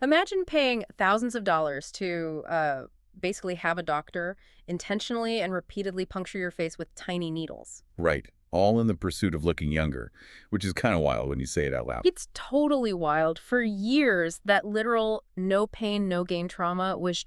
Imagine paying thousands of dollars to basically have a doctor intentionally and repeatedly puncture your face with tiny needles. Right. All in the pursuit of looking younger, which is kind of wild when you say it out loud. It's totally wild. For years, that literal no pain, no gain trauma was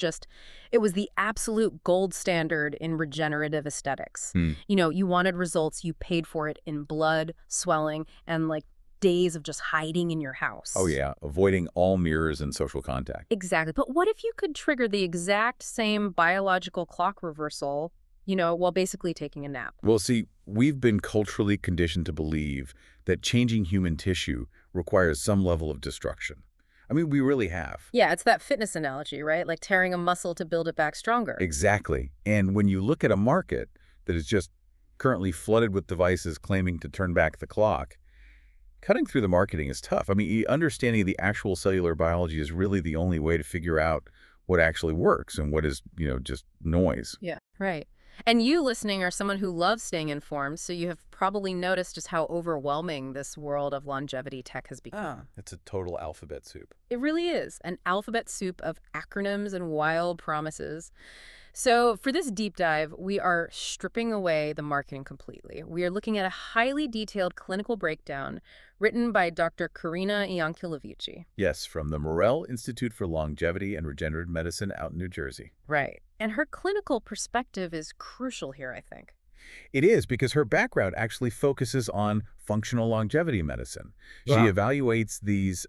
it was the absolute gold standard in regenerative aesthetics. Hmm. You wanted results, you paid for it in blood, swelling, and like days of just hiding in your house. Oh, yeah. Avoiding all mirrors and social contact. Exactly. But what if you could trigger the exact same biological clock reversal, while basically taking a nap? Well, see, we've been culturally conditioned to believe that changing human tissue requires some level of destruction. I mean, we really have. Yeah, it's that fitness analogy, right? Like tearing a muscle to build it back stronger. Exactly. And when you look at a market that is just currently flooded with devices claiming to turn back the clock, cutting through the marketing is tough. I mean, understanding the actual cellular biology is really the only way to figure out what actually works and what is, just noise. Yeah, right. And you listening are someone who loves staying informed, so you have probably noticed just how overwhelming this world of longevity tech has become. It's a total alphabet soup. It really is an alphabet soup of acronyms and wild promises. So for this deep dive, we are stripping away the marketing completely. We are looking at a highly detailed clinical breakdown written by Dr. Corina Ianculovici. Yes, from the Mirelle Institute for Longevity and Regenerative Medicine out in New Jersey. Right. And her clinical perspective is crucial here, I think. It is because her background actually focuses on functional longevity medicine. She evaluates these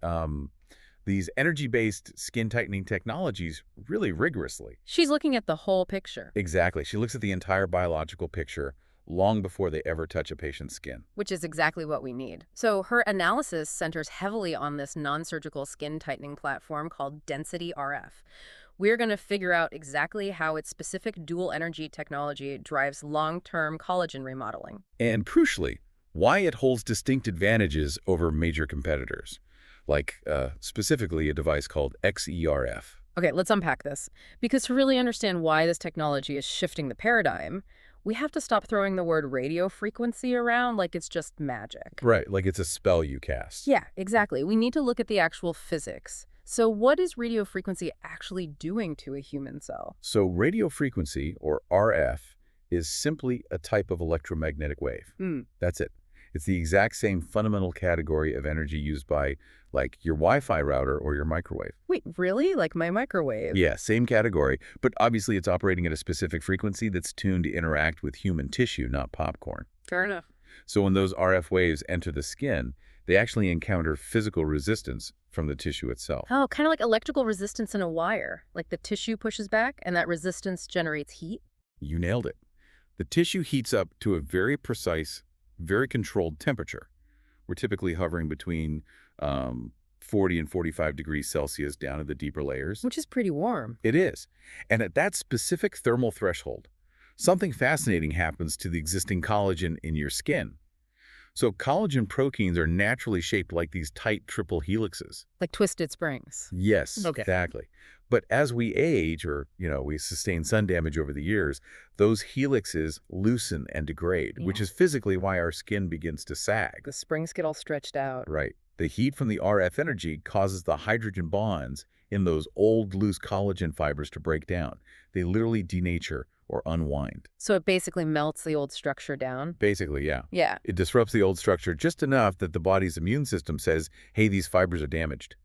energy-based skin tightening technologies really rigorously. She's looking at the whole picture. Exactly. She looks at the entire biological picture long before they ever touch a patient's skin. Which is exactly what we need. So her analysis centers heavily on this non-surgical skin tightening platform called Density RF. We're going to figure out exactly how its specific dual energy technology drives long-term collagen remodeling. And crucially, why it holds distinct advantages over major competitors, like specifically a device called XERF. Okay, let's unpack this. Because to really understand why this technology is shifting the paradigm, we have to stop throwing the word radiofrequency around like it's just magic. Right, like it's a spell you cast. Yeah, exactly. We need to look at the actual physics. So what is radiofrequency actually doing to a human cell? So radiofrequency, or RF, is simply a type of electromagnetic wave. That's it. It's the exact same fundamental category of energy used by, like, your Wi-Fi router or your microwave. Wait, really? Like my microwave? Yeah, same category, but obviously it's operating at a specific frequency that's tuned to interact with human tissue, not popcorn. Fair enough. So when those RF waves enter the skin, they actually encounter physical resistance from the tissue itself. Oh, kind of like electrical resistance in a wire. Like the tissue pushes back and that resistance generates heat? You nailed it. The tissue heats up to a very precise, very controlled temperature. We're typically hovering between 40 and 45 degrees Celsius down to the deeper layers. Which is pretty warm. It is. And at that specific thermal threshold, something fascinating happens to the existing collagen in your skin. So collagen proteins are naturally shaped like these tight triple helixes. Like twisted springs. Yes, Okay. exactly. But as we age, or, we sustain sun damage over the years, those helixes loosen and degrade, which is physically why our skin begins to sag. The springs get all stretched out. Right. The heat from the RF energy causes the hydrogen bonds in those old, loose collagen fibers to break down. They literally denature or unwind. So it basically melts the old structure down? Basically, yeah. Yeah. It disrupts the old structure just enough that the body's immune system says, hey, these fibers are damaged.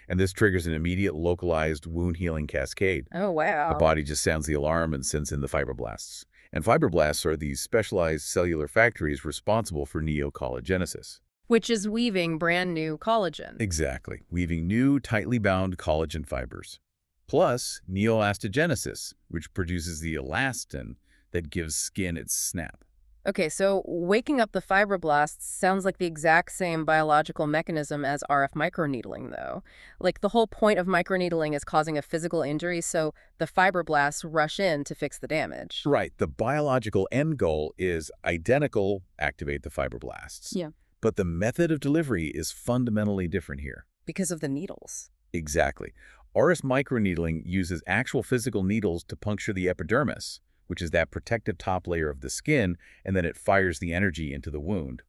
And this triggers an immediate localized wound healing cascade. Oh, wow. The body just sounds the alarm and sends in the fibroblasts. And fibroblasts are these specialized cellular factories responsible for neocollagenesis. Which is weaving brand new collagen. Exactly. Weaving new, tightly bound collagen fibers. Plus neoelastogenesis, which produces the elastin that gives skin its snap. Okay, so waking up the fibroblasts sounds like the exact same biological mechanism as RF microneedling, though. Like the whole point of microneedling is causing a physical injury, so the fibroblasts rush in to fix the damage. Right. The biological end goal is identical, activate the fibroblasts. Yeah. But the method of delivery is fundamentally different here. Because of the needles. Exactly. RF microneedling uses actual physical needles to puncture the epidermis, which is that protective top layer of the skin, and then it fires the energy into the wound.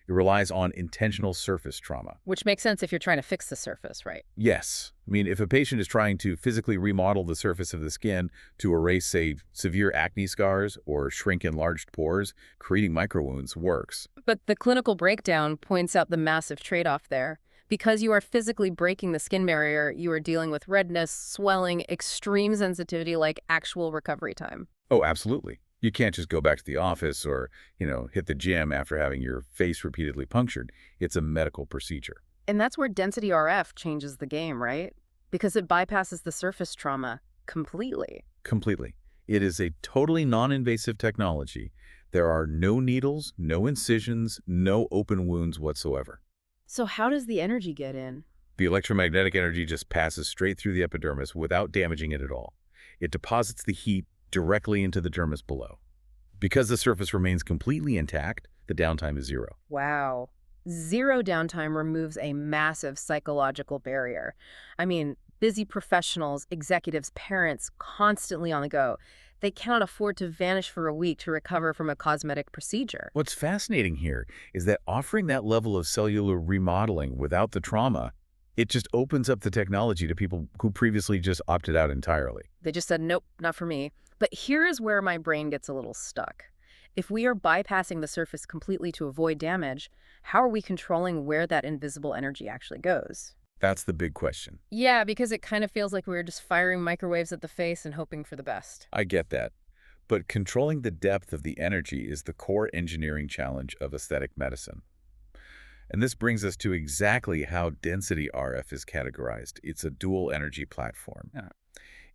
It relies on intentional surface trauma. Which makes sense if you're trying to fix the surface, right? Yes. I mean, if a patient is trying to physically remodel the surface of the skin to erase, say, severe acne scars or shrink enlarged pores, creating microwounds works. But the clinical breakdown points out the massive trade-off there. Because you are physically breaking the skin barrier, you are dealing with redness, swelling, extreme sensitivity, like actual recovery time. Oh, absolutely. You can't just go back to the office or, hit the gym after having your face repeatedly punctured. It's a medical procedure. And that's where density RF changes the game, right? Because it bypasses the surface trauma completely. Completely. It is a totally non-invasive technology. There are no needles, no incisions, no open wounds whatsoever. So how does the energy get in? The electromagnetic energy just passes straight through the epidermis without damaging it at all. It deposits the heat directly into the dermis below. Because the surface remains completely intact, the downtime is zero. Wow. Zero downtime removes a massive psychological barrier. I mean, busy professionals, executives, parents, constantly on the go. They cannot afford to vanish for a week to recover from a cosmetic procedure. What's fascinating here is that offering that level of cellular remodeling without the trauma, it just opens up the technology to people who previously just opted out entirely. They just said, nope, not for me. But here is where my brain gets a little stuck. If we are bypassing the surface completely to avoid damage, how are we controlling where that invisible energy actually goes? That's the big question. Yeah, because it kind of feels like we're just firing microwaves at the face and hoping for the best. I get that. But controlling the depth of the energy is the core engineering challenge of aesthetic medicine. And this brings us to exactly how density RF is categorized. It's a dual energy platform.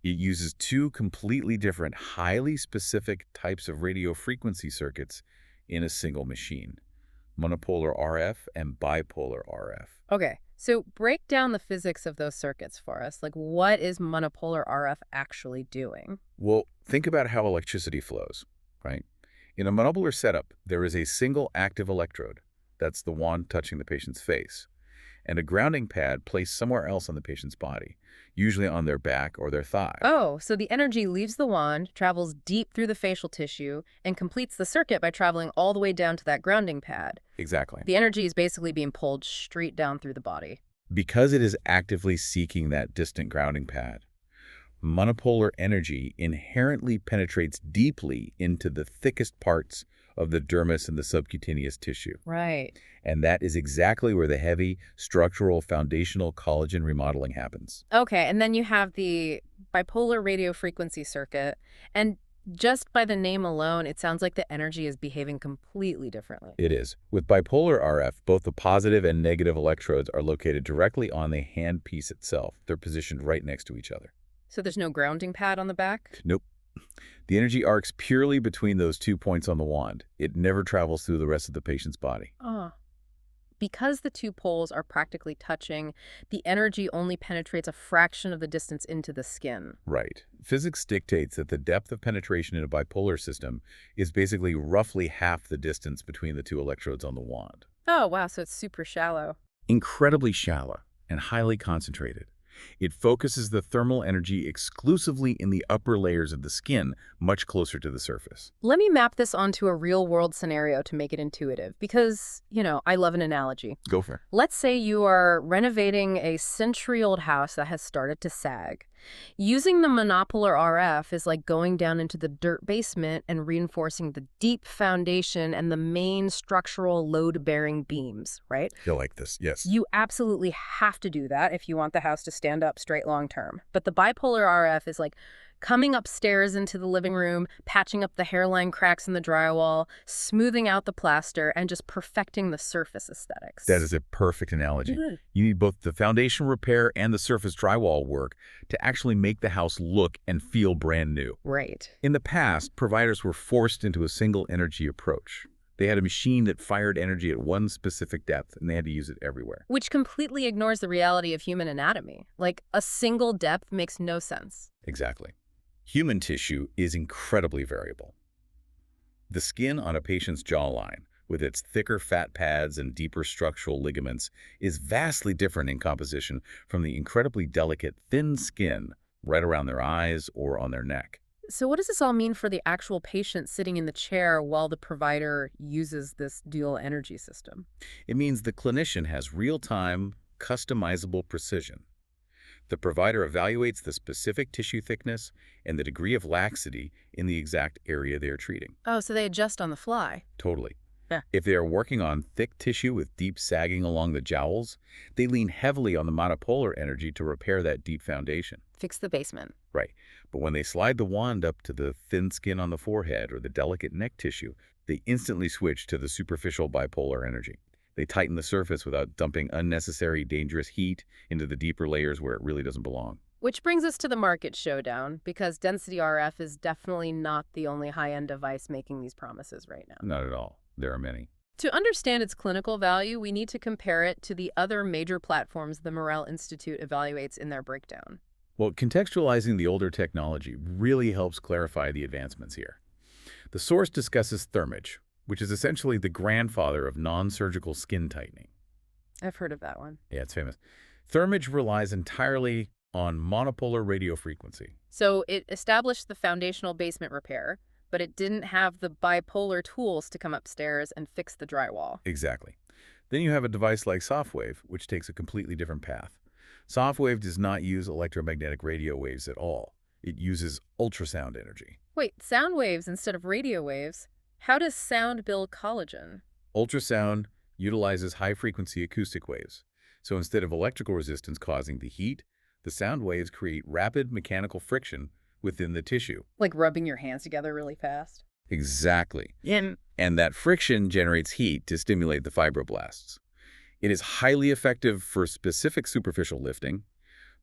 It uses two completely different, highly specific types of radiofrequency circuits in a single machine: monopolar RF and bipolar RF. Okay, so break down the physics of those circuits for us. Like, what is monopolar RF actually doing? Well, think about how electricity flows, right? In a monopolar setup, there is a single active electrode. That's the wand touching the patient's face, and a grounding pad placed somewhere else on the patient's body, usually on their back or their thigh. Oh, so the energy leaves the wand, travels deep through the facial tissue, and completes the circuit by traveling all the way down to that grounding pad. Exactly. The energy is basically being pulled straight down through the body. Because it is actively seeking that distant grounding pad, monopolar energy inherently penetrates deeply into the thickest parts of the dermis and the subcutaneous tissue. Right. And that is exactly where the heavy, structural, foundational collagen remodeling happens. Okay, and then you have the bipolar radiofrequency circuit, and just by the name alone, it sounds like the energy is behaving completely differently. It is. With bipolar RF, both the positive and negative electrodes are located directly on the handpiece itself. They're positioned right next to each other. So there's no grounding pad on the back? Nope. The energy arcs purely between those 2 points on the wand. It never travels through the rest of the patient's body. Oh. Because the two poles are practically touching, the energy only penetrates a fraction of the distance into the skin. Right. Physics dictates that the depth of penetration in a bipolar system is basically roughly half the distance between the two electrodes on the wand. Oh, wow, so it's super shallow. Incredibly shallow and highly concentrated. It focuses the thermal energy exclusively in the upper layers of the skin, much closer to the surface. Let me map this onto a real-world scenario to make it intuitive, because, I love an analogy. Go for it. Let's say you are renovating a century-old house that has started to sag. Using the monopolar RF is like going down into the dirt basement and reinforcing the deep foundation and the main structural load-bearing beams, right? You'll like this, yes. You absolutely have to do that if you want the house to stand up straight long-term. But the bipolar RF is like coming upstairs into the living room, patching up the hairline cracks in the drywall, smoothing out the plaster, and just perfecting the surface aesthetics. That is a perfect analogy. Good. You need both the foundation repair and the surface drywall work to actually make the house look and feel brand new. Right. In the past, providers were forced into a single energy approach. They had a machine that fired energy at one specific depth, and they had to use it everywhere. Which completely ignores the reality of human anatomy. Like, a single depth makes no sense. Exactly. Human tissue is incredibly variable. The skin on a patient's jawline, with its thicker fat pads and deeper structural ligaments, is vastly different in composition from the incredibly delicate, thin skin right around their eyes or on their neck. So what does this all mean for the actual patient sitting in the chair while the provider uses this dual energy system? It means the clinician has real-time, customizable precision. The provider evaluates the specific tissue thickness and the degree of laxity in the exact area they are treating. Oh, so they adjust on the fly. Totally. Yeah. If they are working on thick tissue with deep sagging along the jowls, they lean heavily on the monopolar energy to repair that deep foundation. Fix the basement. Right. But when they slide the wand up to the thin skin on the forehead or the delicate neck tissue, they instantly switch to the superficial bipolar energy. They tighten the surface without dumping unnecessary, dangerous heat into the deeper layers where it really doesn't belong. Which brings us to the market showdown, because density RF is definitely not the only high-end device making these promises right now. Not at all. There are many. To understand its clinical value, we need to compare it to the other major platforms the Mirelle Institute evaluates in their breakdown. Well, contextualizing the older technology really helps clarify the advancements here. The source discusses Thermage, which is essentially the grandfather of non-surgical skin tightening. I've heard of that one. Yeah, it's famous. Thermage relies entirely on monopolar radiofrequency. So it established the foundational basement repair, but it didn't have the bipolar tools to come upstairs and fix the drywall. Exactly. Then you have a device like Sofwave, which takes a completely different path. Sofwave does not use electromagnetic radio waves at all. It uses ultrasound energy. Wait, sound waves instead of radio waves? How does sound build collagen? Ultrasound utilizes high-frequency acoustic waves. So instead of electrical resistance causing the heat, the sound waves create rapid mechanical friction within the tissue. Like rubbing your hands together really fast? Exactly. And that friction generates heat to stimulate the fibroblasts. It is highly effective for specific superficial lifting,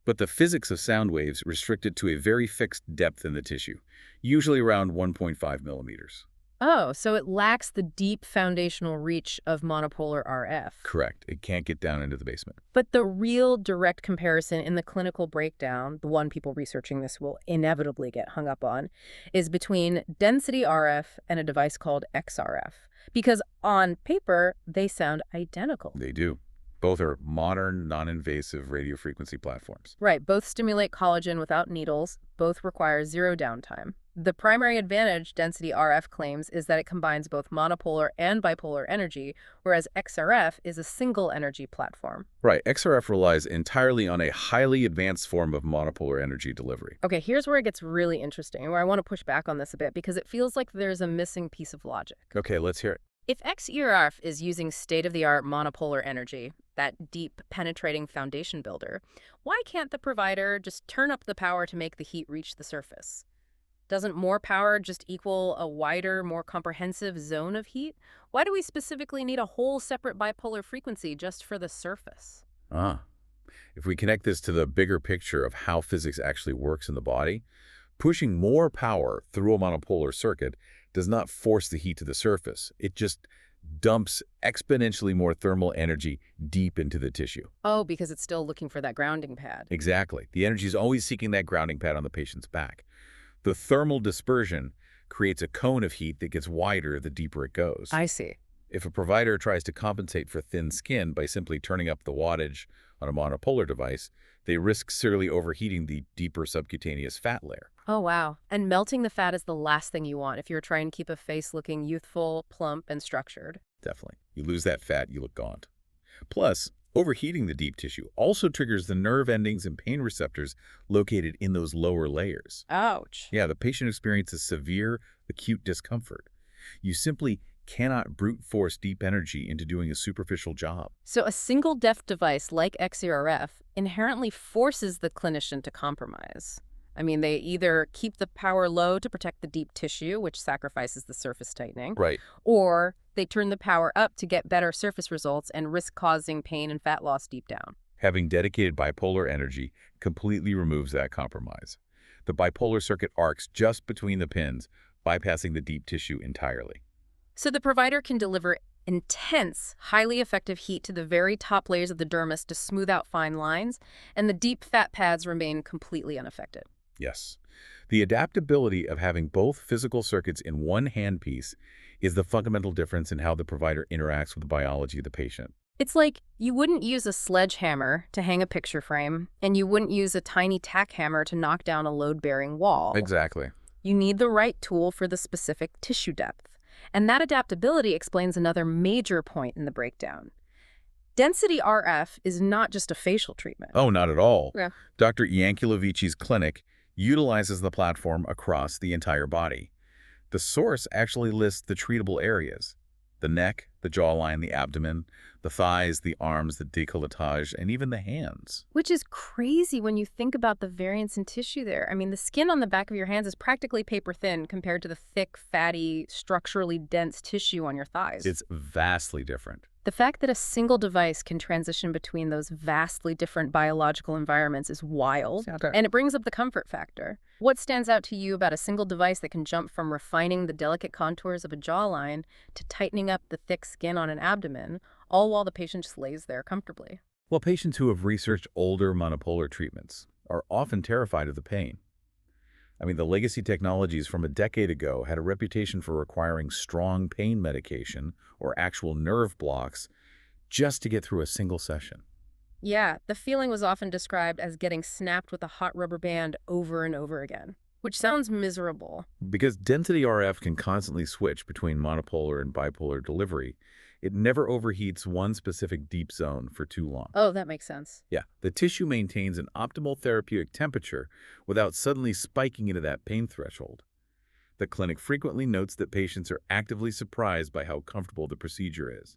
but the physics of sound waves restrict it to a very fixed depth in the tissue, usually around 1.5 millimeters. Oh, so it lacks the deep foundational reach of monopolar RF. Correct. It can't get down into the basement. But the real direct comparison in the clinical breakdown, the one people researching this will inevitably get hung up on, is between density RF and a device called XRF. Because on paper, they sound identical. They do. Both are modern, non-invasive radiofrequency platforms. Right. Both stimulate collagen without needles. Both require zero downtime. The primary advantage density RF claims is that it combines both monopolar and bipolar energy, whereas XRF is a single energy platform. Right. XRF relies entirely on a highly advanced form of monopolar energy delivery. Okay, here's where it gets really interesting, and where I want to push back on this a bit, because it feels like there's a missing piece of logic. Okay, let's hear it. If XERF is using state-of-the-art monopolar energy, that deep, penetrating foundation builder, why can't the provider just turn up the power to make the heat reach the surface? Doesn't more power just equal a wider, more comprehensive zone of heat? Why do we specifically need a whole separate bipolar frequency just for the surface? If we connect this to the bigger picture of how physics actually works in the body, pushing more power through a monopolar circuit does not force the heat to the surface. It just dumps exponentially more thermal energy deep into the tissue. Oh, because it's still looking for that grounding pad. Exactly. The energy is always seeking that grounding pad on the patient's back. The thermal dispersion creates a cone of heat that gets wider the deeper it goes. I see. If a provider tries to compensate for thin skin by simply turning up the wattage on a monopolar device, they risk severely overheating the deeper subcutaneous fat layer. Oh, wow. And melting the fat is the last thing you want if you're trying to keep a face looking youthful, plump, and structured. Definitely. You lose that fat, you look gaunt. Plus, overheating the deep tissue also triggers the nerve endings and pain receptors located in those lower layers. Ouch. Yeah, the patient experiences severe, acute discomfort. You simply cannot brute force deep energy into doing a superficial job. So a single deft device like XERF inherently forces the clinician to compromise. I mean, they either keep the power low to protect the deep tissue, which sacrifices the surface tightening, Right. or they turn the power up to get better surface results and risk causing pain and fat loss deep down. Having dedicated bipolar energy completely removes that compromise. The bipolar circuit arcs just between the pins, bypassing the deep tissue entirely. So the provider can deliver intense, highly effective heat to the very top layers of the dermis to smooth out fine lines, and the deep fat pads remain completely unaffected. Yes. The adaptability of having both physical circuits in one handpiece is the fundamental difference in how the provider interacts with the biology of the patient. It's like you wouldn't use a sledgehammer to hang a picture frame, and you wouldn't use a tiny tack hammer to knock down a load-bearing wall. Exactly. You need the right tool for the specific tissue depth. And that adaptability explains another major point in the breakdown. Density RF is not just a facial treatment. Oh, not at all. Yeah. Dr. Ianculovici's clinic utilizes the platform across the entire body. The source actually lists the treatable areas: the neck, the jawline, the abdomen, the thighs, the arms, the décolletage, and even the hands. Which is crazy when you think about the variance in tissue there. I mean, the skin on the back of your hands is practically paper thin compared to the thick, fatty, structurally dense tissue on your thighs. It's vastly different. The fact that a single device can transition between those vastly different biological environments is wild, and it brings up the comfort factor. What stands out to you about a single device that can jump from refining the delicate contours of a jawline to tightening up the thick skin on an abdomen, all while the patient just lays there comfortably? Well, patients who have researched older monopolar treatments are often terrified of the pain. I mean, the legacy technologies from a decade ago had a reputation for requiring strong pain medication or actual nerve blocks just to get through a single session. Yeah, the feeling was often described as getting snapped with a hot rubber band over and over again, which sounds miserable. Because density RF can constantly switch between monopolar and bipolar delivery, it never overheats one specific deep zone for too long. Oh, that makes sense. Yeah, the tissue maintains an optimal therapeutic temperature without suddenly spiking into that pain threshold. The clinic frequently notes that patients are actively surprised by how comfortable the procedure is.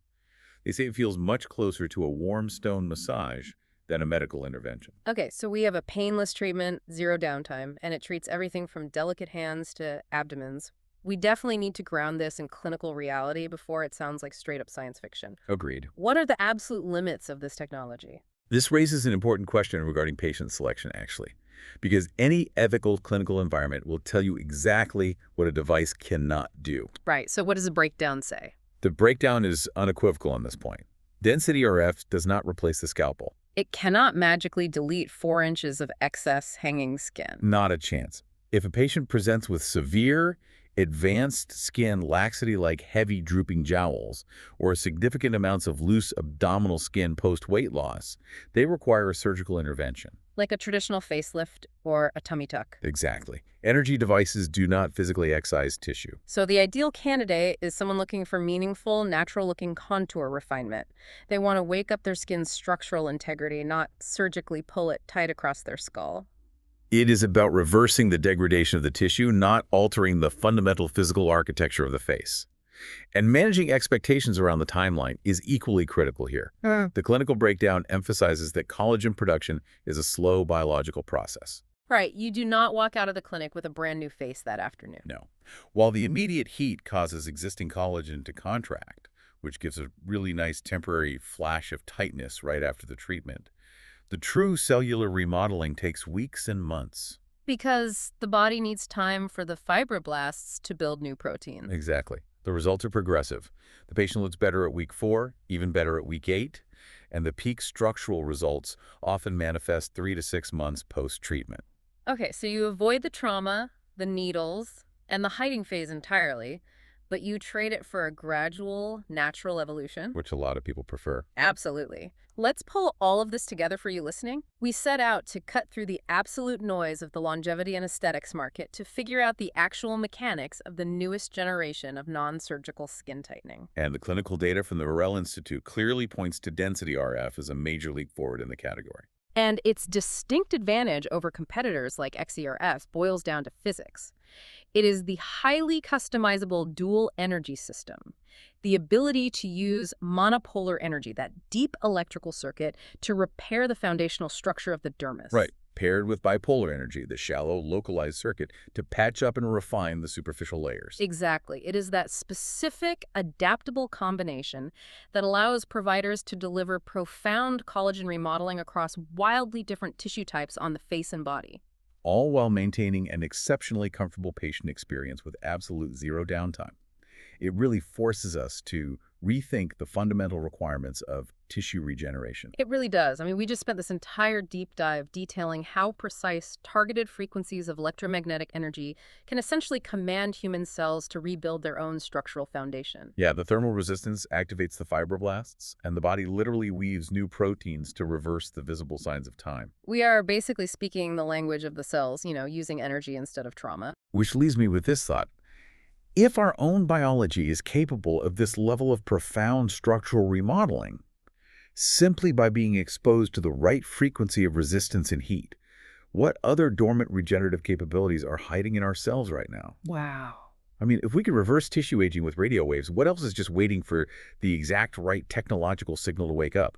They say it feels much closer to a warm stone massage than a medical intervention. Okay, so we have a painless treatment, zero downtime, and it treats everything from delicate hands to abdomens. We definitely need to ground this in clinical reality before it sounds like straight-up science fiction. Agreed. What are the absolute limits of this technology? This raises an important question regarding patient selection, actually, because any ethical clinical environment will tell you exactly what a device cannot do. Right, so what does the breakdown say? The breakdown is unequivocal on this point. Density RF does not replace the scalpel. It cannot magically delete 4 inches of excess hanging skin. Not a chance. If a patient presents with severe, advanced skin laxity like heavy drooping jowls or significant amounts of loose abdominal skin post-weight loss, they require a surgical intervention. Like a traditional facelift or a tummy tuck. Exactly. Energy devices do not physically excise tissue. So the ideal candidate is someone looking for meaningful, natural-looking contour refinement. They want to wake up their skin's structural integrity, not surgically pull it tight across their skull. It is about reversing the degradation of the tissue, not altering the fundamental physical architecture of the face. And managing expectations around the timeline is equally critical here. The clinical breakdown emphasizes that collagen production is a slow biological process. Right, you do not walk out of the clinic with a brand new face that afternoon. No. While the immediate heat causes existing collagen to contract, which gives a really nice temporary flash of tightness right after the treatment, the true cellular remodeling takes weeks and months. Because the body needs time for the fibroblasts to build new protein. Exactly. The results are progressive. The patient looks better at week 4, even better at week 8, and the peak structural results often manifest 3 to 6 months post-treatment. Okay, so you avoid the trauma, the needles, and the hiding phase entirely, but you trade it for a gradual, natural evolution. Which a lot of people prefer. Absolutely. Let's pull all of this together for you listening. We set out to cut through the absolute noise of the longevity and aesthetics market to figure out the actual mechanics of the newest generation of non-surgical skin tightening. And the clinical data from the Mirelle Institute clearly points to density RF as a major leap forward in the category. And its distinct advantage over competitors like XERF boils down to physics. It is the highly customizable dual energy system, the ability to use monopolar energy, that deep electrical circuit, to repair the foundational structure of the dermis. Right. Paired with bipolar energy, the shallow, localized circuit, to patch up and refine the superficial layers. Exactly. It is that specific, adaptable combination that allows providers to deliver profound collagen remodeling across wildly different tissue types on the face and body. All while maintaining an exceptionally comfortable patient experience with absolute zero downtime. It really forces us to rethink the fundamental requirements of tissue regeneration. It really does. I mean, we just spent this entire deep dive detailing how precise, targeted frequencies of electromagnetic energy can essentially command human cells to rebuild their own structural foundation. Yeah, the thermal resistance activates the fibroblasts, and the body literally weaves new proteins to reverse the visible signs of time. We are basically speaking the language of the cells, using energy instead of trauma. Which leaves me with this thought. If our own biology is capable of this level of profound structural remodeling, simply by being exposed to the right frequency of resistance and heat, what other dormant regenerative capabilities are hiding in our cells right now? Wow. I mean, if we could reverse tissue aging with radio waves, what else is just waiting for the exact right technological signal to wake up?